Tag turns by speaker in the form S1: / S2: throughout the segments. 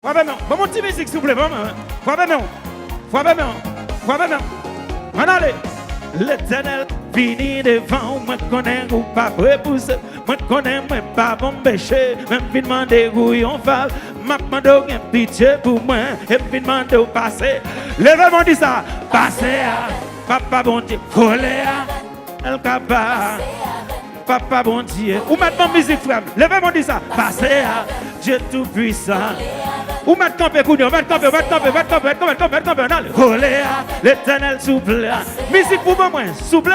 S1: Bon, mon petit musique, s'il vous plaît. On allez. L'Éternel fini devant, moi connais ou pas repousser, moi connais moi pas bon péché, même fin demander où on va, m'a demandé un pitié pour moi, et puis demander où passer. Levez-moi dit ça, passer à papa bon Dieu, coller à el capa, papa bon Dieu. Ou maintenant musique frère, levez-moi dit ça, passer à Dieu tout puissant. Ou mettre camper, l'Éternel souple. Musique pour moi, souple.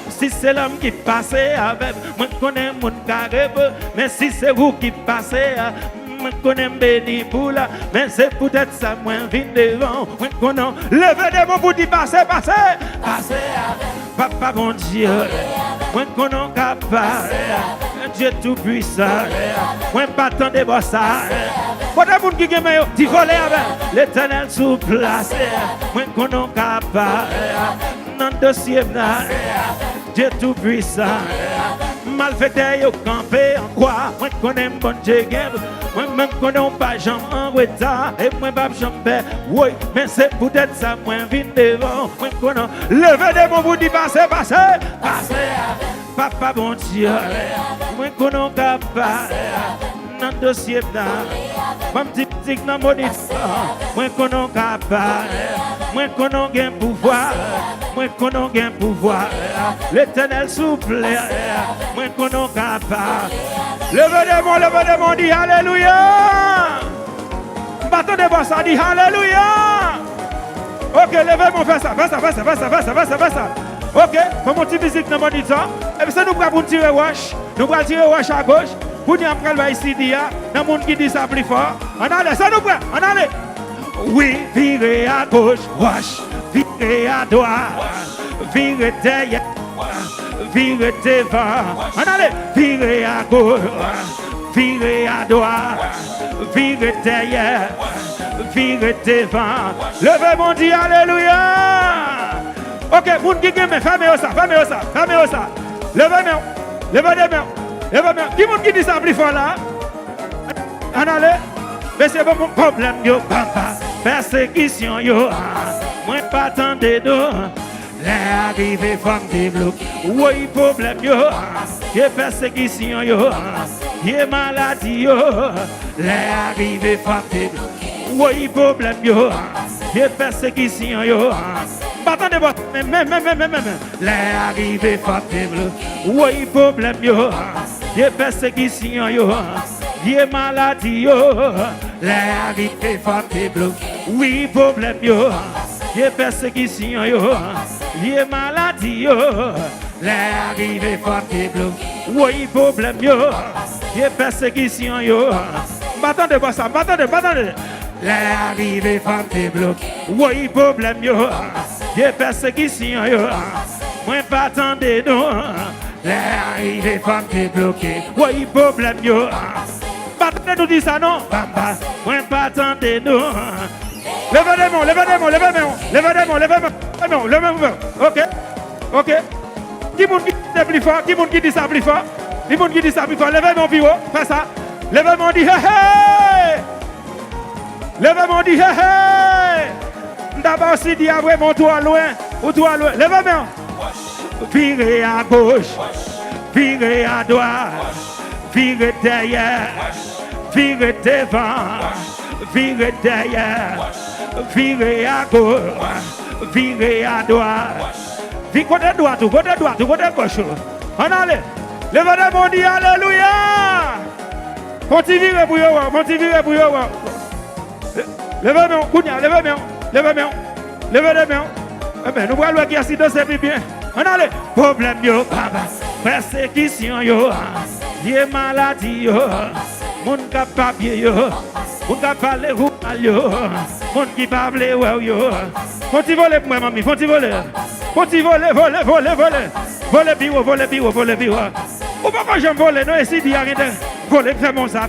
S1: Si c'est l'homme qui passe avec, moi connais mon carré, mais si c'est vous qui passez, moi connais béni pour là, mais c'est peut-être ça, moi vine devant, moi connais, levez des mots pour dire passer avec, papa mon Dieu, moi connais capable, Dieu tout puissant, moi pas tant de boss ça. Pour les gens qui gagnent, tu voles avec l'Éternel sous place. Moi, qu'on est capable, dans le dossier, Dieu tout puissant. Malfaiteur, yo campé en quoi? Moi, qu'on est bon Dieu. Moi, même qu'on n'est pas jamais en retard. Et moi, pas jamais. Oui, mais c'est peut-être ça, moi, vine devant. Moi, qu'on est levé des mots, vous dites passer. Papa, bon Dieu. Moi, qu'on est capable. Dans le dossier, moi petit petit dans mon moi qu'on a capable, moi qu'on a gain pouvoir, moi qu'on a gain pouvoir, l'Éternel souple, moi qu'on a capable. Levez des mots, dit alléluia. Bâton de boss, dit alléluia. Ok, levez-moi, fais ça. Ok, pour mon petit musique dans mon dit ça. Et puis ça nous prend pour tirer wash, à gauche. Pour nous après ici dia, dans monde qui dit ça plus fort. On allait, ça nous prend, on allait. Oui, virez à gauche, wash, virez à droite, virez derrière, virez devant. On allait, virez à gauche, virez à droite, virez derrière, virez devant. Levez mon Dieu, alléluia. Ok, monde qui gagne, fermez ça. Levez des mains. Qui monde qui dit ça plus fort là? On allait. Mais c'est pas mon problème, yo, papa. Persécution, yo. Moi, pas tant de dos. L'arrivée, femme débloquée. Oui, problème, yo. Y'a persécution, yo. Y'a maladie, yo. L'arrivée, femme débloquée. Oui, problème, yo. Y'a persécution, yo. Pas tant de boss. Même. L'arrivée, femme débloquée. Oui, problème, yo. Y'a persécution, yo. Y'a maladie, yo. L'arrivée, femme débloquée. Oui, problème, yo. Y'a persécution, yo. Y'a maladie, yo. L'arrivée, femme débloquée. Oui, problème, yo. Y'a persécution, yo. Bâton de boss, l'arrivée, femme débloquée. Oui, problème, yo. Y'a persécution, yo. Moi, pas tant de nous. L'arrivée, femme débloquée. Oui, problème, yo. Pas tant de nous dit ça, non? Moi, pas tant de nous. Levez des mains. Ok. Qui monde qui dit ça plus fort? Levez mon bureau. Fais ça. Levez mon dit hey. D'abord, si dit après, mon toit loin. Levez main. Virez à gauche. Virez à droite. Virez derrière. Virez devant. Virez derrière. Virez à gauche. Virez à droite. Côté droit, côté gauche. On allait. Levez mon dit alléluia. Continuez pour vous. Levez les mains. Nous voyons qui a si c'est plus bien. On allait. Problème yo, papa. Persécution yo. Y'a maladie yo. Mon capable yo. Mon capable yo. Mon qui parle yo. Faut-il voler pour moi, mamie? Faut-il voler? Voler bureau. Ou pas quand j'aime voler, non, ici, il y a rien de... Voler, fais-moi ça.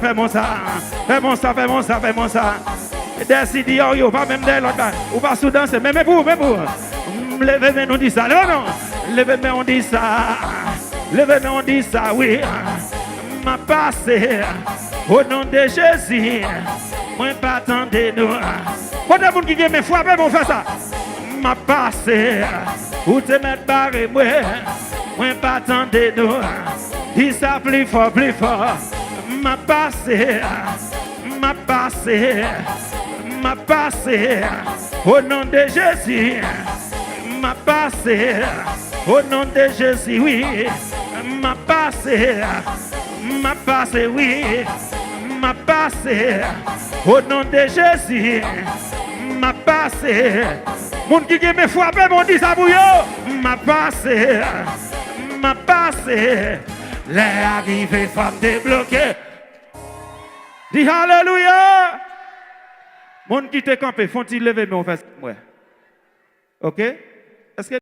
S1: Décide, yo, pas même de l'autre, ou pas sous danser, mais pour. Levez-moi, on dit ça, levez-moi, on dit ça, oui. M'a passé, au nom de Jésus, Moi pas attendre nous. Quand des gens qui viennent me frapper, mon fait ça. M'a passé. Ou te mettre barré moi. Moi pas attendre nous. Dis ça plus fort, plus fort. M'a passé. M'a passé. M'a passé. Au nom de Jésus. M'a passé. Au nom de Jésus, oui. M'a passé. M'a passé, oui. M'a passé. Au nom de Jésus. M'a passé. Mon qui me frappé, mon dit ça bouillot. M'a passé. M'a passé. Les arrivées, faut te bloquer. Dis Alléluia. Mon qui te campé, font-ils lever, mais on fait. Ouais. Ok?